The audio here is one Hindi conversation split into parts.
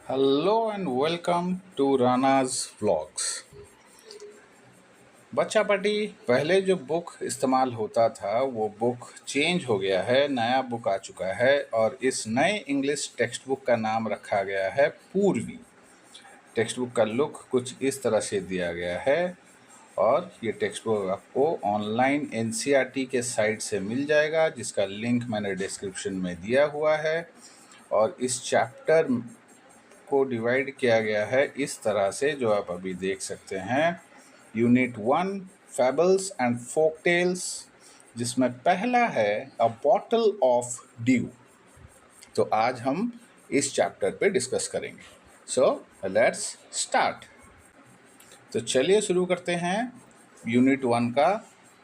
Hello and welcome to Rana's vlogs. बच्चा पार्टी पहले जो बुक इस्तेमाल होता था वो बुक चेंज हो गया है, नया बुक आ चुका है और इस नए इंग्लिश टेक्स्ट बुक का नाम रखा गया है पूर्वी। टेक्स्ट बुक का लुक कुछ इस तरह से दिया गया है और ये टेक्स्ट बुक आपको ऑनलाइन एनसीईआरटी के साइट से मिल जाएगा, जिसका लिंक मैंने डिस्क्रिप्शन में दिया हुआ है। और इस चैप्टर को डिवाइड किया गया है इस तरह से, जो आप अभी देख सकते हैं। यूनिट 1 फैबल्स एंड फोक टेल्स, जिसमें पहला है अ बॉटल ऑफ ड्यू। तो आज हम इस चैप्टर पे डिस्कस करेंगे। So let's start. तो चलिए शुरू करते हैं यूनिट 1 का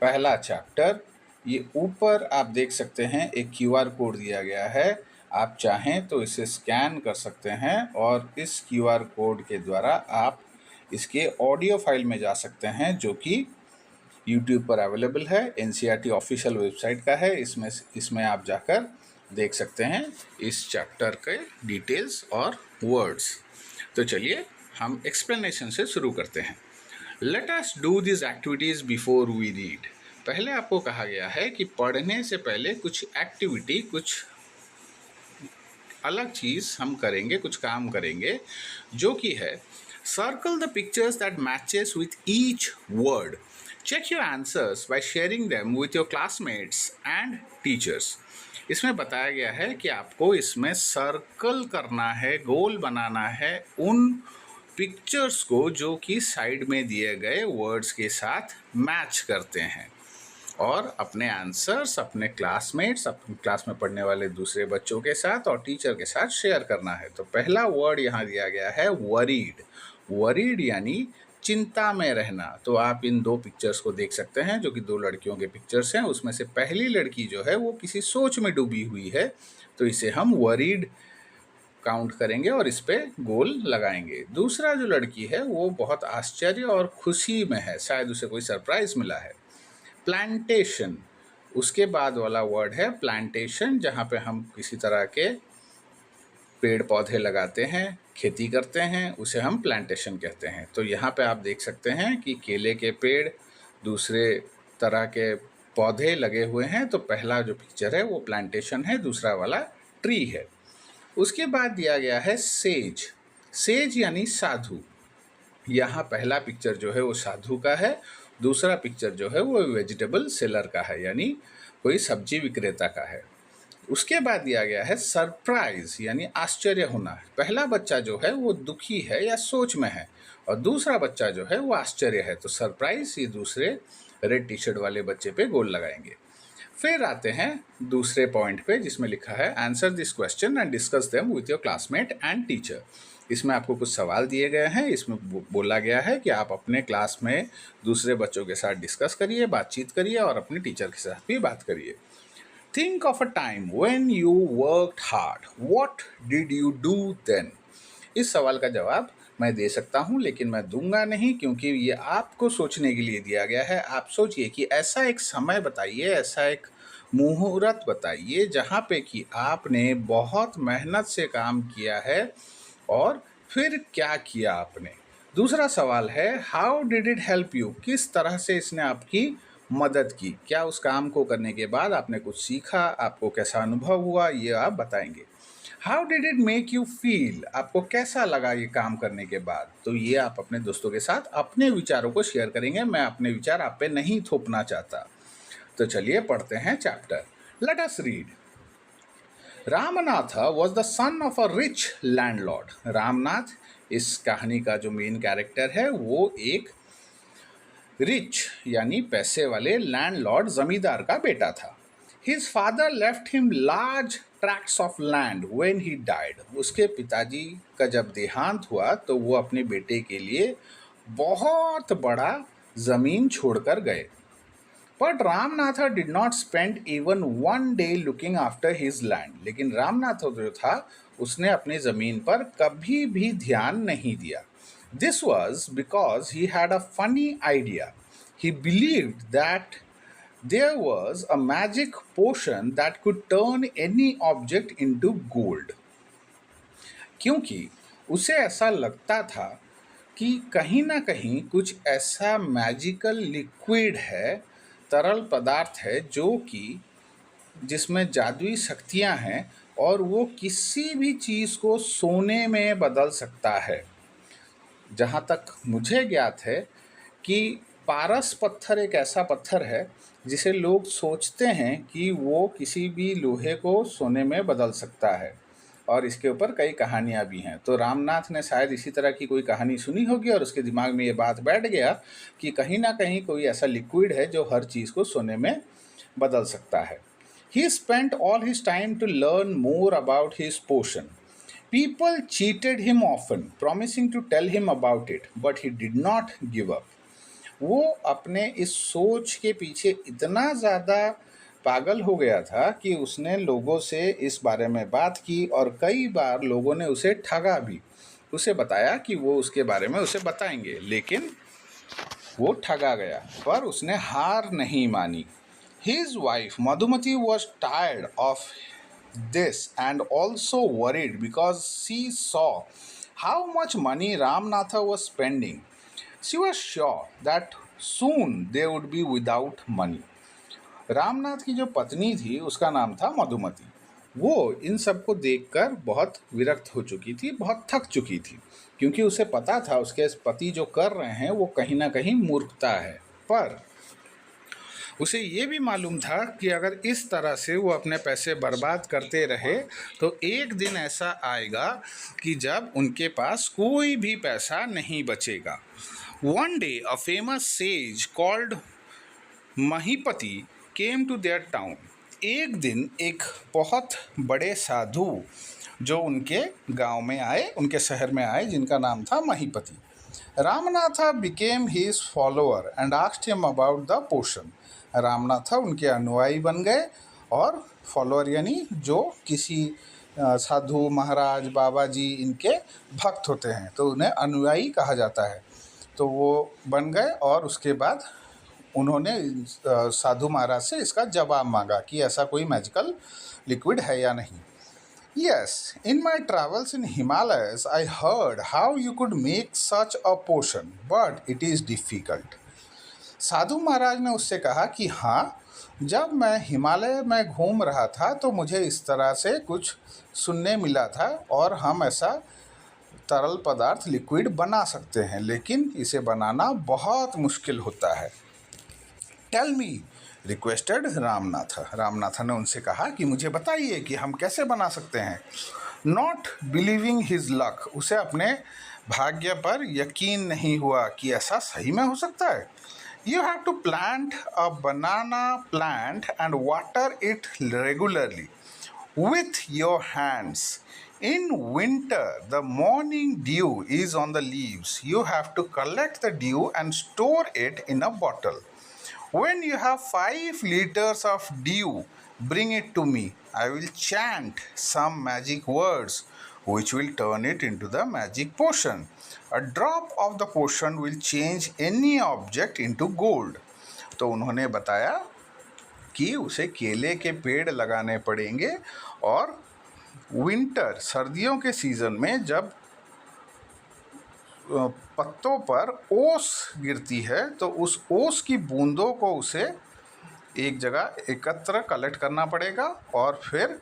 पहला चैप्टर। ये ऊपर आप देख सकते हैं एक क्यूआर कोड दिया गया है। आप चाहें तो इसे स्कैन कर सकते हैं और इस क्यूआर कोड के द्वारा आप इसके ऑडियो फाइल में जा सकते हैं, जो कि यूट्यूब पर अवेलेबल है। एनसीईआरटी ऑफिशियल वेबसाइट का है। इसमें आप जाकर देख सकते हैं इस चैप्टर के डिटेल्स और वर्ड्स। तो चलिए हम एक्सप्लेनेशन से शुरू करते हैं। Let us do this activities before we read. पहले आपको कहा गया है कि पढ़ने से पहले कुछ एक्टिविटी, कुछ अलग चीज हम करेंगे, कुछ काम करेंगे, जो कि है circle the pictures that matches with each word. Check your answers by sharing them with your classmates and teachers. इसमें बताया गया है कि आपको इसमें सर्कल करना है, गोल बनाना है उन पिक्चर्स को जो कि साइड में दिए गए वर्ड्स के साथ मैच करते हैं, और अपने आंसर्स अपने क्लासमेट्स, अपने क्लास में पढ़ने वाले दूसरे बच्चों के साथ और टीचर के साथ शेयर करना है। तो पहला वर्ड यहाँ दिया गया है वरीड। वरीड यानी चिंता में रहना। तो आप इन दो पिक्चर्स को देख सकते हैं, जो कि दो लड़कियों के पिक्चर्स हैं। उसमें से पहली लड़की जो है वो किसी सोच में डूबी हुई है, तो इसे हम वरीड काउंट करेंगे और इस पे गोल लगाएंगे। दूसरा जो लड़की है वो बहुत आश्चर्य और खुशी में है, शायद उसे कोई सरप्राइज मिला है। प्लांटेशन, उसके बाद वाला वर्ड है प्लांटेशन, जहाँ पे हम किसी तरह के पेड़ पौधे लगाते हैं, खेती करते हैं, उसे हम प्लांटेशन कहते हैं। तो यहाँ पे आप देख सकते हैं कि केले के पेड़, दूसरे तरह के पौधे लगे हुए हैं। तो पहला जो पिक्चर है वो प्लांटेशन है, दूसरा वाला ट्री है। उसके बाद दिया गया है सेज। सेज यानी साधु। यहाँ पहला पिक्चर जो है वो साधु का है, दूसरा पिक्चर जो है वो वेजिटेबल सेलर का है, यानी कोई सब्जी विक्रेता का है। उसके बाद दिया गया है सरप्राइज यानी आश्चर्य होना। पहला बच्चा जो है वो दुखी है या सोच में है, और दूसरा बच्चा जो है वो आश्चर्य है। तो सरप्राइज ये दूसरे रेड टी शर्ट वाले बच्चे पे गोल लगाएंगे। फिर आते हैं दूसरे पॉइंट पे, जिसमें लिखा है answer this question and discuss them with your classmate and teacher. इसमें आपको कुछ सवाल दिए गए हैं। इसमें बोला गया है कि आप अपने क्लास में दूसरे बच्चों के साथ डिस्कस करिए, बातचीत करिए और अपने टीचर के साथ भी बात करिए। Think of a time when you worked hard, what did you do then. इस सवाल का जवाब मैं दे सकता हूं, लेकिन मैं दूंगा नहीं, क्योंकि ये आपको सोचने के लिए दिया गया है। आप सोचिए कि ऐसा एक समय बताइए, ऐसा एक मुहूर्त बताइए जहां पे कि आपने बहुत मेहनत से काम किया है और फिर क्या किया आपने। दूसरा सवाल है how did it help you, किस तरह से इसने आपकी मदद की। क्या उस काम को करने के बाद आपने कुछ सीखा, आपको कैसा अनुभव हुआ, ये आप बताएंगे। How did it make you feel, आपको कैसा लगा ये काम करने के बाद। तो ये आप अपने दोस्तों के साथ अपने विचारों को शेयर करेंगे। मैं अपने विचार आप पे नहीं थोपना चाहता। तो चलिए पढ़ते हैं chapter. Let us read. Ramnath was the son of a rich landlord. Ramnath इस कहानी का जो मेन कैरेक्टर है वो एक रिच यानी पैसे वाले लैंडलॉर्ड जमींदार का बेटा था। His father left him large tracts of land when he died. उसके पिताजी का जब देहांत हुआ तो वो अपने बेटे के लिए बहुत बड़ा जमीन छोड़कर गए। But Ramnath did not spend even one day looking after his land. लेकिन रामनाथ जो था उसने अपनी जमीन पर कभी भी ध्यान नहीं दिया। This was because he had a funny idea. He believed that there was a magic potion that could turn any object into gold. क्योंकि उसे ऐसा लगता था कि कहीं ना कहीं कुछ ऐसा मैजिकल लिक्विड है, तरल पदार्थ है, जो कि जिसमें जादुई शक्तियां हैं और वो किसी भी चीज़ को सोने में बदल सकता है। जहाँ तक मुझे ज्ञात है कि पारस पत्थर एक ऐसा पत्थर है जिसे लोग सोचते हैं कि वो किसी भी लोहे को सोने में बदल सकता है, और इसके ऊपर कई कहानियाँ भी हैं। तो रामनाथ ने शायद इसी तरह की कोई कहानी सुनी होगी और उसके दिमाग में ये बात बैठ गया कि कहीं ना कहीं कोई ऐसा लिक्विड है जो हर चीज़ को सोने में बदल सकता है। He spent all his time to learn more about his potion. People cheated him often, promising to tell him about it, but he did not give up. वो अपने इस सोच के पीछे इतना ज़्यादा पागल हो गया था कि उसने लोगों से इस बारे में बात की और कई बार लोगों ने उसे ठगा भी। उसे बताया कि वो उसके बारे में उसे बताएंगे, लेकिन वो ठगा गया, पर उसने हार नहीं मानी। His wife Madhumati was tired of this and also worried because she saw how much money Ramnatha was spending. She was sure that soon they would be without money. Ramnath की जो पत्नी थी उसका नाम था मधुमती। वो इन सब को देखकर बहुत विरक्त हो चुकी थी, बहुत थक चुकी थी, क्योंकि उसे पता था उसके पति जो कर रहे हैं वो कहीं ना कहीं मूर्खता है। पर उसे ये भी मालूम था कि अगर इस तरह से वो अपने पैसे बर्बाद करते रहे तो एक दिन ऐसा आएगा कि जब उनके पास कोई भी पैसा नहीं बचेगा। One day a famous sage called महीपति came to their town. एक दिन एक बहुत बड़े साधु जो उनके गांव में आए, उनके शहर में आए, जिनका नाम था महीपति। Ramanatha became his follower and asked him about the potion. Ramanatha उनके अनुयायी बन गए, और फॉलोअर यानी जो किसी साधु महाराज बाबा जी इनके भक्त होते हैं तो उन्हें अनुयायी कहा जाता है। तो वो बन गए और उसके बाद उन्होंने साधु महाराज से इसका जवाब मांगा कि ऐसा कोई मैजिकल लिक्विड है या नहीं। Yes, in my travels in Himalayas, I heard how you could make such a potion, but it is difficult. साधु महाराज ने उससे कहा कि हाँ, जब मैं हिमालय में घूम रहा था तो मुझे इस तरह से कुछ सुनने मिला था, और हम ऐसा तरल पदार्थ लिक्विड बना सकते हैं, लेकिन इसे बनाना बहुत मुश्किल होता है। Tell me, requested Ramnath. Ramnath ने उनसे कहा कि मुझे बताइए कि हम कैसे बना सकते हैं। नॉट बिलीविंग हिज लक, उसे अपने भाग्य पर यकीन नहीं हुआ कि ऐसा सही में हो सकता है। You have to plant a banana plant and water it regularly with your hands. In winter, the morning dew is on the leaves. You have to collect the dew and store it in a bottle. When you have 5 liters of dew, bring it to me. I will chant some magic words which will turn it into the magic potion. A drop of the potion will change any object into gold. तो उन्होंने बताया कि उसे केले के पेड़ लगाने पड़ेंगे, और विंटर सर्दियों के सीज़न में जब पत्तों पर ओस गिरती है तो उस ओस की बूंदों को उसे एक जगह एकत्र कलेक्ट करना पड़ेगा, और फिर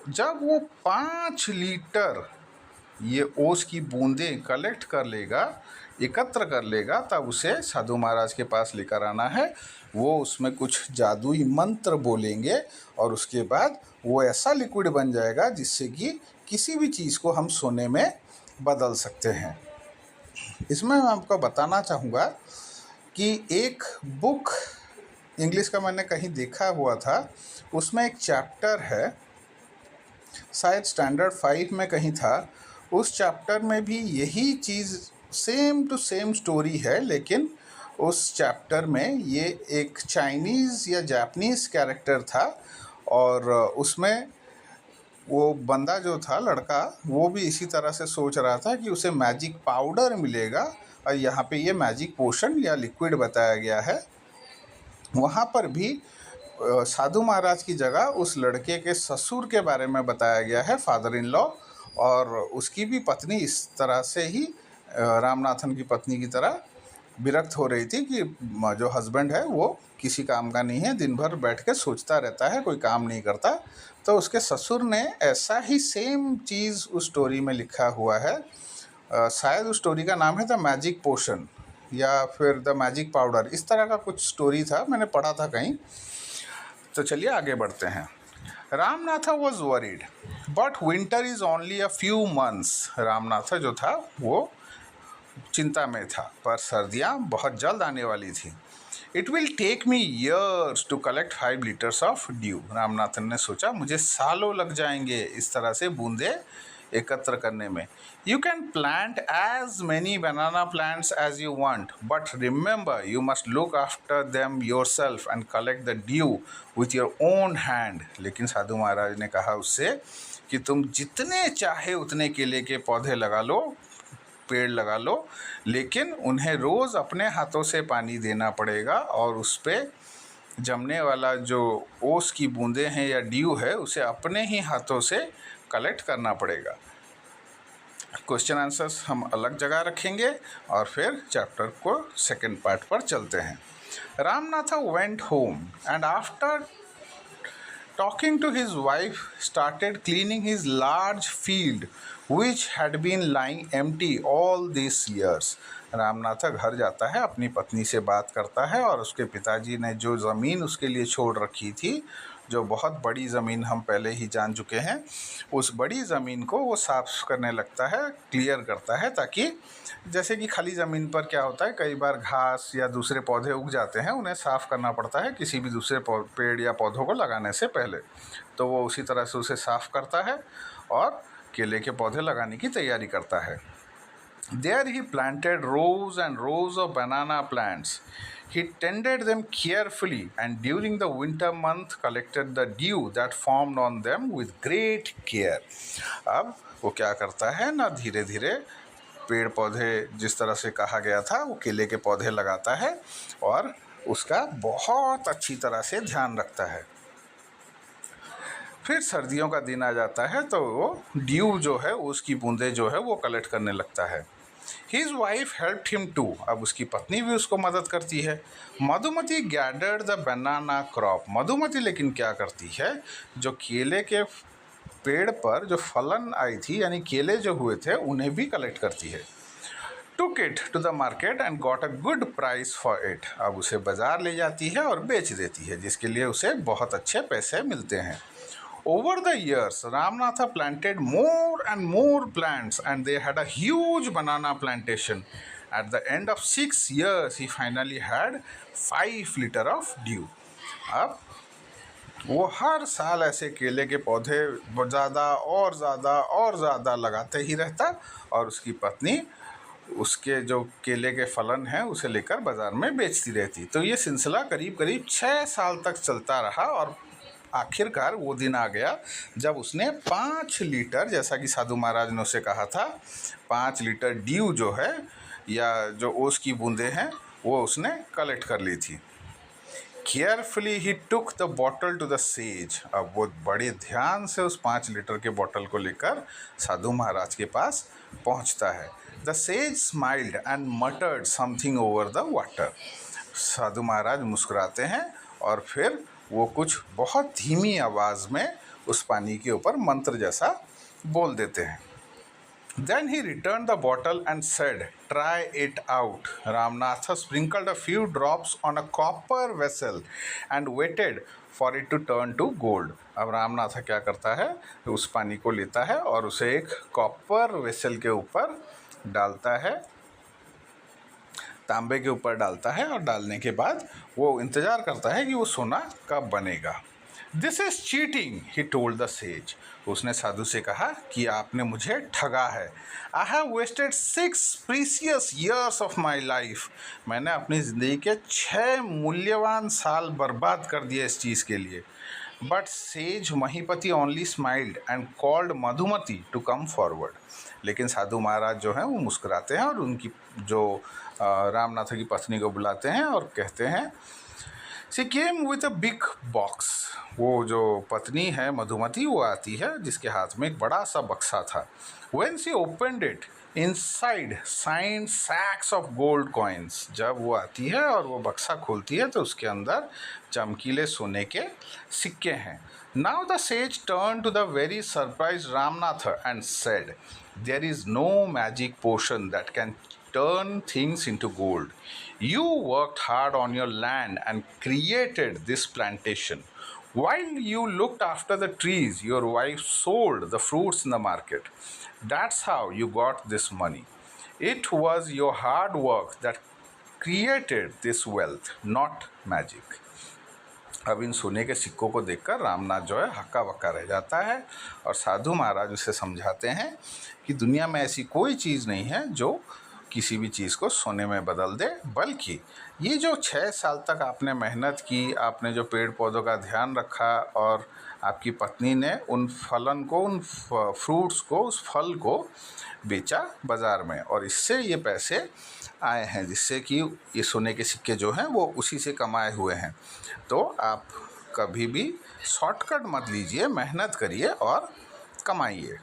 जब वो 5 लीटर ये ओस की बूंदें कलेक्ट कर लेगा, एकत्र कर लेगा, तब उसे साधु महाराज के पास लेकर आना है। वो उसमें कुछ जादुई मंत्र बोलेंगे और उसके बाद वो ऐसा लिक्विड बन जाएगा जिससे कि किसी भी चीज़ को हम सोने में बदल सकते हैं। इसमें मैं आपको बताना चाहूँगा कि एक बुक इंग्लिश का मैंने कहीं देखा हुआ था, उसमें एक चैप्टर है, शायद स्टैंडर्ड 5 में कहीं था। उस चैप्टर में भी यही चीज़ सेम टू सेम स्टोरी है, लेकिन उस चैप्टर में ये एक चाइनीज़ या जापानीज़ कैरेक्टर था, और उसमें वो बंदा जो था, लड़का, वो भी इसी तरह से सोच रहा था कि उसे मैजिक पाउडर मिलेगा, और यहाँ पे ये मैजिक पोशन या लिक्विड बताया गया है। वहाँ पर भी साधु महाराज की जगह उस लड़के के ससुर के बारे में बताया गया है, फादर इन लॉ, और उसकी भी पत्नी इस तरह से ही रामनाथन की पत्नी की तरह विरक्त हो रही थी कि जो हस्बैंड है वो किसी काम का नहीं है, दिन भर बैठ के सोचता रहता है, कोई काम नहीं करता। तो उसके ससुर ने ऐसा ही सेम चीज़ उस स्टोरी में लिखा हुआ है। शायद उस स्टोरी का नाम है द मैजिक पोशन या फिर द मैजिक पाउडर, इस तरह का कुछ स्टोरी था, मैंने पढ़ा था कहीं। तो चलिए आगे बढ़ते हैं। Ramanatha was worried but winter is only a few months. Ramanatha जो था वो चिंता में था, पर सर्दियाँ बहुत जल्द आने वाली थी। It will take me years to collect 5 litres of dew. Ramnathan ने सोचा मुझे सालों लग जाएंगे इस तरह से बूंदे एकत्र करने में। You can plant as many banana plants as you want but remember you must look after them yourself and collect the dew with your own hand. लेकिन साधु महाराज ने कहा उससे कि तुम जितने चाहे उतने केले के पौधे लगा लो, पेड़ लगा लो, लेकिन उन्हें रोज़ अपने हाथों से पानी देना पड़ेगा और उस पर जमने वाला जो ओस की बूंदें हैं या ड्यू है उसे अपने ही हाथों से कलेक्ट करना पड़ेगा। क्वेश्चन आंसर्स हम अलग जगह रखेंगे और फिर चैप्टर को सेकंड पार्ट पर चलते हैं। Ramanatha went home and after talking to his wife started cleaning his large field which had been lying empty all these years। Ramanatha घर जाता है, अपनी पत्नी से बात करता है और उसके पिताजी ने जो ज़मीन उसके लिए छोड़ रखी थी, जो बहुत बड़ी ज़मीन हम पहले ही जान चुके हैं, उस बड़ी ज़मीन को वो साफ़ करने लगता है, क्लियर करता है, ताकि जैसे कि खाली ज़मीन पर क्या होता है, कई बार घास या दूसरे पौधे उग जाते हैं, उन्हें साफ़ करना पड़ता है किसी भी दूसरे पेड़ या पौधों को लगाने से पहले। तो वो उसी तरह से उसे साफ़ करता है और केले के पौधे लगाने की तैयारी करता है। There he planted rows and rows of banana plants. He tended them carefully and during the winter month collected the dew that formed on them with great care। अब वो क्या करता है ना, धीरे धीरे पेड़ पौधे जिस तरह से कहा गया था वो केले के पौधे लगाता है और उसका बहुत अच्छी तरह से ध्यान रखता है। फिर सर्दियों का दिन आ जाता है तो वो ड्यू जो है, उसकी बूंदें जो है वो कलेक्ट करने लगता है। His wife helped him too। अब उसकी पत्नी भी उसको मदद करती है। Madhumati gathered the banana crop। Madhumati लेकिन क्या करती है, जो केले के पेड़ पर जो फलन आई थी यानी केले जो हुए थे उन्हें भी कलेक्ट करती है। Took it to the market and got a good price for it। अब उसे बाजार ले जाती है और बेच देती है, जिसके लिए उसे बहुत अच्छे पैसे मिलते हैं। Over the years, Ramanatha planted more and more plants and they had a huge banana plantation। At the end of 6 years, he finally had 5 liter of dew। अब वो हर साल ऐसे केले के पौधे ज़्यादा और ज़्यादा और ज़्यादा लगाते ही रहता और उसकी पत्नी उसके जो केले के फलन हैं उसे लेकर बाज़ार में बेचती रहती। तो ये सिलसिला करीब करीब 6 साल तक चलता रहा और आखिरकार वो दिन आ गया जब उसने 5 लीटर, जैसा कि साधु महाराज ने उसे कहा था, 5 लीटर ड्यू जो है या जो ओस की बूंदें हैं वो उसने कलेक्ट कर ली थी। Carefully he took the bottle to the sage. अब वो बड़े ध्यान से उस 5 लीटर के बॉटल को लेकर साधु महाराज के पास पहुंचता है। The sage smiled and muttered something over the water. साधु महाराज मुस्कुराते हैं और फिर वो कुछ बहुत धीमी आवाज़ में उस पानी के ऊपर मंत्र जैसा बोल देते हैं। Then he returned the bottle and said, "Try it out." Ramanatha sprinkled a few drops on a copper vessel and waited for it to turn to gold। अब रामनाथा क्या करता है, उस पानी को लेता है और उसे एक कॉपर वेसल के ऊपर डालता है, तांबे के ऊपर डालता है और डालने के बाद वो इंतज़ार करता है कि वो सोना कब बनेगा। This is cheating, he told the sage. उसने साधु से कहा कि आपने मुझे ठगा है। I have wasted 6 precious years of my life. मैंने अपनी ज़िंदगी के 6 मूल्यवान साल बर्बाद कर दिए इस चीज़ के लिए। But sage Mahipati only smiled and called Madhumati to come forward. लेकिन साधु महाराज जो हैं वो मुस्कुराते हैं और उनकी जो रामनाथ की पत्नी को बुलाते हैं और कहते हैं she came with a big box. वो जो पत्नी है मधुमती वो आती है जिसके हाथ में एक बड़ा सा बक्सा था। When she opened it, inside signed sacks of gold coins। जब वो आती है और वो बक्सा खोलती है तो उसके अंदर चमकीले सोने के सिक्के हैं। Now the sage turned to the very surprised Ramnatha and said, "There is no magic potion that can turn things into gold. You worked hard on your land and created this plantation. While you looked after the trees, your wife sold the fruits in the market. That's how you got this money. It was your hard work that created this wealth, not magic." अब इन सोने के सिक्कों को देखकर रामनाथ जो है हक्का बक्का रह जाता है और साधु महाराज उसे समझाते हैं कि दुनिया में ऐसी कोई चीज़ नहीं है जो किसी भी चीज़ को सोने में बदल दे, बल्कि ये जो 6 साल तक आपने मेहनत की, आपने जो पेड़ पौधों का ध्यान रखा और आपकी पत्नी ने उन फलन को, उन फ्रूट्स को, उस फल को बेचा बाज़ार में और इससे ये पैसे आए हैं, जिससे कि ये सोने के सिक्के जो हैं वो उसी से कमाए हुए हैं। तो आप कभी भी शॉर्टकट मत लीजिए, मेहनत करिए और कमाइए।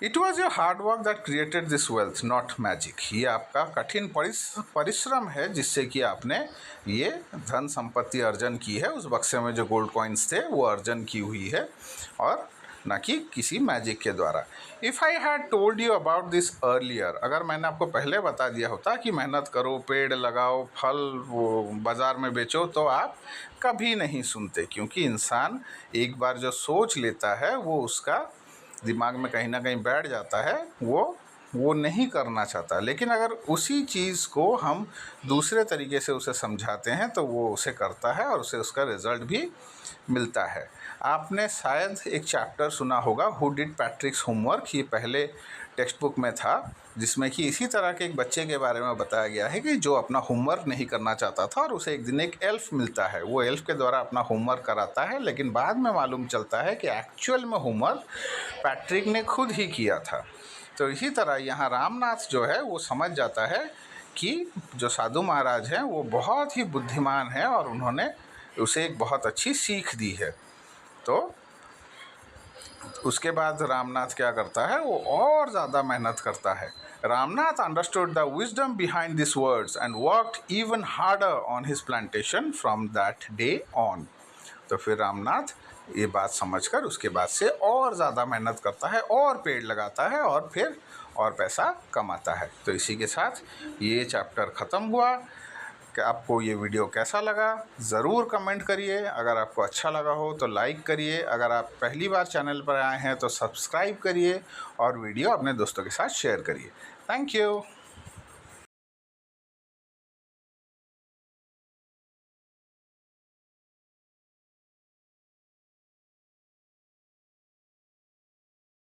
It was your hard work that created this wealth, not magic. ये आपका कठिन परिश्रम है जिससे कि आपने ये धन संपत्ति अर्जन की है। उस बक्से में जो गोल्ड कॉइन्स थे वो अर्जन की हुई है और न कि किसी मैजिक के द्वारा। If I had told you about this earlier, अगर मैंने आपको पहले बता दिया होता कि मेहनत करो, पेड़ लगाओ, फल वो बाज़ार में बेचो, तो आप कभी नहीं सुनते। क्योंकि इंसान एक बार जो सोच लेता है वो उसका दिमाग में कहीं ना कहीं बैठ जाता है, वो नहीं करना चाहता। लेकिन अगर उसी चीज़ को हम दूसरे तरीके से उसे समझाते हैं तो वो उसे करता है और उसे उसका रिज़ल्ट भी मिलता है। आपने शायद एक चैप्टर सुना होगा, हु डिड पैट्रिक्स होमवर्क। ये पहले टेक्स्ट बुक में था जिसमें कि इसी तरह के एक बच्चे के बारे में बताया गया है कि जो अपना होमवर्क नहीं करना चाहता था और उसे एक दिन एक एल्फ मिलता है। वो एल्फ के द्वारा अपना होमवर्क कराता है, लेकिन बाद में मालूम चलता है कि एक्चुअल में होमवर्क पैट्रिक ने खुद ही किया था। तो इसी तरह यहाँ रामनाथ जो है वो समझ जाता है कि जो साधु महाराज हैं वो बहुत ही बुद्धिमान हैं और उन्होंने उसे एक बहुत अच्छी सीख दी है। तो उसके बाद रामनाथ क्या करता है, वो और ज़्यादा मेहनत करता है। Ramnath understood the wisdom behind this words and worked even harder on his plantation from that day on. तो फिर रामनाथ ये बात समझकर उसके बाद से और ज़्यादा मेहनत करता है और पेड़ लगाता है और फिर और पैसा कमाता है। तो इसी के साथ ये चैप्टर ख़त्म हुआ। कि आपको ये वीडियो कैसा लगा ज़रूर कमेंट करिए। अगर आपको अच्छा लगा हो तो लाइक करिए। अगर आप पहली बार चैनल पर आए हैं तो सब्सक्राइब करिए और वीडियो अपने दोस्तों के साथ शेयर करिए। Thank you.